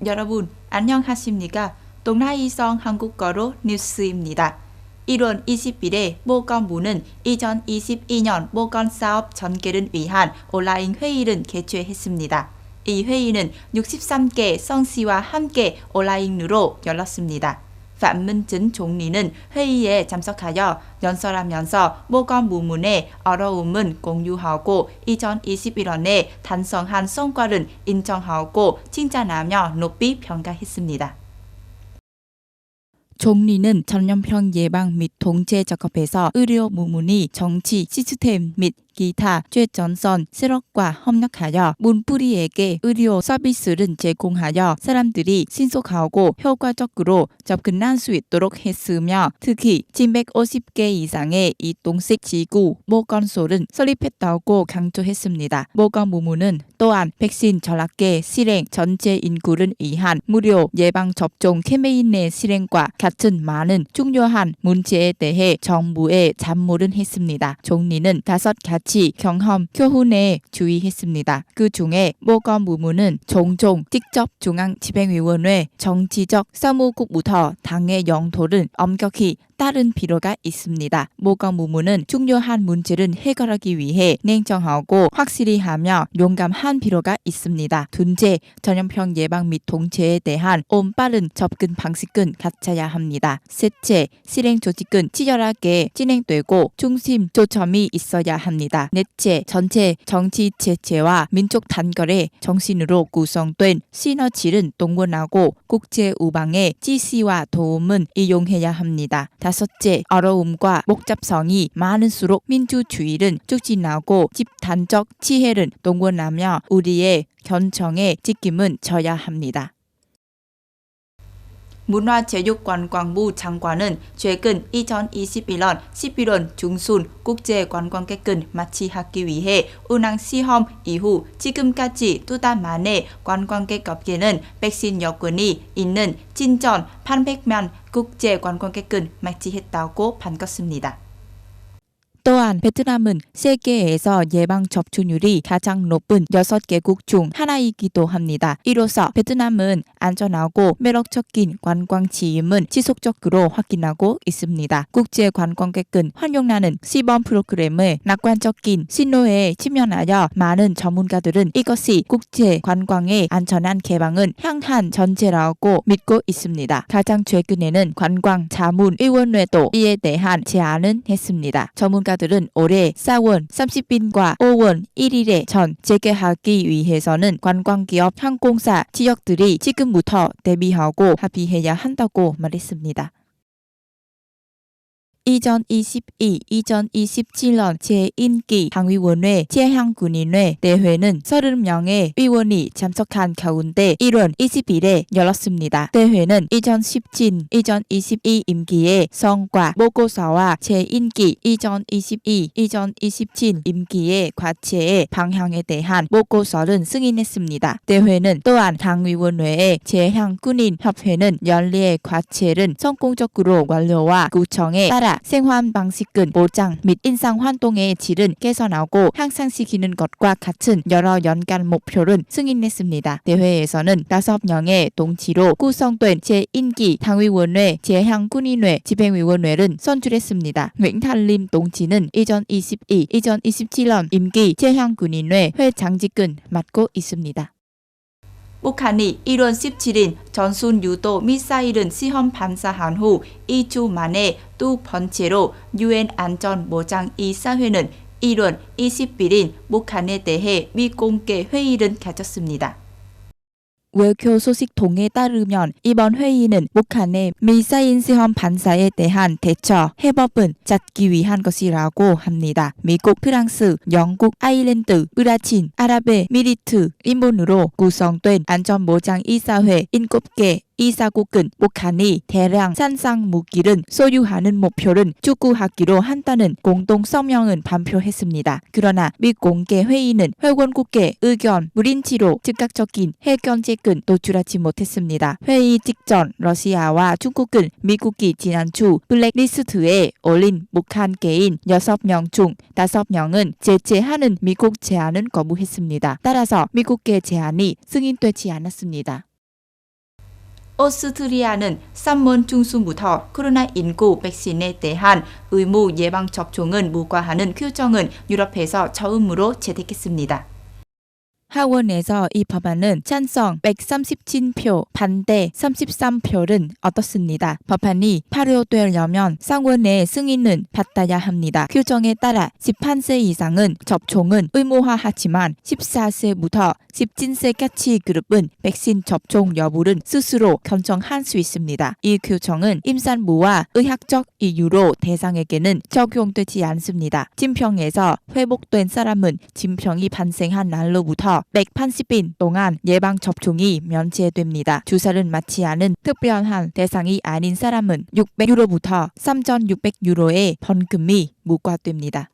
여러분 안녕하십니까? 동나이성 한국어로 뉴스입니다. 1월 20일에 보건부는 2022년 보건사업 전개를 위한 온라인 회의를 개최했습니다. 이 회의는 63개 성시와 함께 온라인으로 열렸습니다. phạm minh chính 총리는 회의에 참석하여 연설하면서 보건부문의 어려움은 공유하고 2021년에 달성한 성과를 인정하고 칭찬하며 높이 평가했습니다. 총리는 전염병 예방 및 통제 작업에서 의료 부문이 정치 시스템 및 기타 최전선 세력과 협력하여 문뿌리에게 의료 서비스를 제공하여 사람들이 신속하고 효과적으로 접근할 수 있도록 했으며 특히 750개 이상의 이동식 지구 보건소를 설립했다고 강조했습니다. 보건부문은 또한 백신 전략계 실행 전체 인구를 위한 무료 예방접종 캠페인의 실행과 같은 많은 중요한 문제에 대해 정부에 잠무를 했습니다. 총리는 5가지 경험 교훈에 주의했습니다. 그 중에 보건부문은 종종 직접 중앙집행위원회 정치적 사무국부터 당의 영토를 엄격히 따른 필요가 있습니다. 보건부문은 중요한 문제를 해결하기 위해 냉정하고 확실히 하며 용감한 필요가 있습니다. 둘째, 전염병 예방 및 통제에 대한 올바른 접근 방식은 갖춰야 합니다. 셋째, 실행 조직은 치열하게 진행되고 중심 초점이 있어야 합니다. 넷째, 전체 정치 체제와 민족 단결의 정신으로 구성된 시너지를 동원하고 국제 우방의 지시와 도움은 이용해야 합니다. 다섯째, 어려움과 복잡성이 많을수록 민주주의를 촉진하고 집단적 지혜를 동원하며 우리의 견청에 책임은 져야 합니다. 문화체육관광부 장관은 최근 2021년 11월 중순 국제관광객을 맞이하기 위해 운항 시험 이후 지금까지 2달 만에 관광객 업계는 백신 여건이 있는 진전 800만 국제관광객을 맞이했다고 밝혔습니다. 또한 베트남은 세계에서 예방 접종률이 가장 높은 6개국 중 하나이기도 합니다. 이로써 베트남은 안전하고 매력적인 관광 지임은 지속적으로 확인하고 있습니다. 국제 관광객은 환영하는 시범 프로그램의 낙관적인 신호에 직면하여 많은 전문가들은 이것이 국제 관광의 안전한 개방을 향한 전제라고 믿고 있습니다. 가장 최근에는 관광자문위원회도 이에 대한 제안을 했습니다. 전문가들은 올해 4월 30일과 5월 1일에 전 재개하기 위해서는 관광기업 항공사 지역들이 지금부터 대비하고 합의해야 한다고 말했습니다. 2022-2027년 제1기 당위원회 재향군인회 대회는 30명의 위원이 참석한 가운데 1월 20일에 열렸습니다. 대회는 2017-2022 임기의 성과 보고서와 제1기 2022-2027 임기의 과제의 방향에 대한 보고서를 승인했습니다. 대회는 또한 당위원회의 재향군인협회는 연례의 과제를 성공적으로 완료와 구청에 따라 생활 방식은 보장 및 인상 활동의 질은 개선하고 향상시키는 것과 같은 여러 연간 목표를 승인했습니다. 대회에서는 5명의 동지로 구성된 제1기 당위원회 재향군인회 집행위원회를 선출했습니다. nguyễn thanh 림 동지는 2022-2027년 임기 재향군인회 회장직을 맡고 있습니다. 북한이 1월 17일 전술 유도 미사일은 시험 발사한 후 2주 만에 두 번째로 유엔 안전보장이사회는 1월 21일 북한에 대해 미공개 회의를 가졌습니다. 외교 소식통에 따르면 이번 회의는 북한의 미사일 시험 발사에 대한 대처 해법을 찾기 위한 것이라고 합니다. 미국, 프랑스, 영국, 아일랜드, 브라질, 아랍에미리트, 일본으로 구성된 안전보장이사회 7개 이사국은 북한이 대량 산상 무기를 소유하는 목표를 추구하기로 한다는 공동 성명을 발표했습니다. 그러나 미공개 회의는 회원국의 의견 불일치로 즉각적인 해결책은 도출하지 못했습니다. 회의 직전 러시아와 중국은 미국이 지난주 블랙리스트에 올린 북한계인 6명 중 5명은 제재하는 미국 제안을 거부했습니다. 따라서 미국계 제안이 승인되지 않았습니다. 오스트리아는 3월 중순부터 코로나19 백신에 대한 의무 예방 접종은 무과하는 규정은 유럽에서 처음으로 채택했습니다. 하원에서 이 법안은 찬성 137표, 반대 33표는 얻었습니다. 법안이 발효되려면 상원의 승인은 받아야 합니다. 규정에 따라 18세 이상은 접종은 의무화하지만 14세부터 17세까지 그룹은 백신 접종 여부를 스스로 결정할 수 있습니다. 이 규정은 임산부와 의학적 이유로 대상에게는 적용되지 않습니다. 진평에서 회복된 사람은 진평이 발생한 날로부터 180일 동안 예방접종이 면제됩니다. 주사를 맞지 않은 특별한 대상이 아닌 사람은 600유로부터 3,600유로의 벌금이 부과됩니다.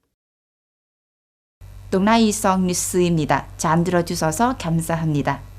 동나이성 뉴스입니다. 잘 들어주셔서 감사합니다.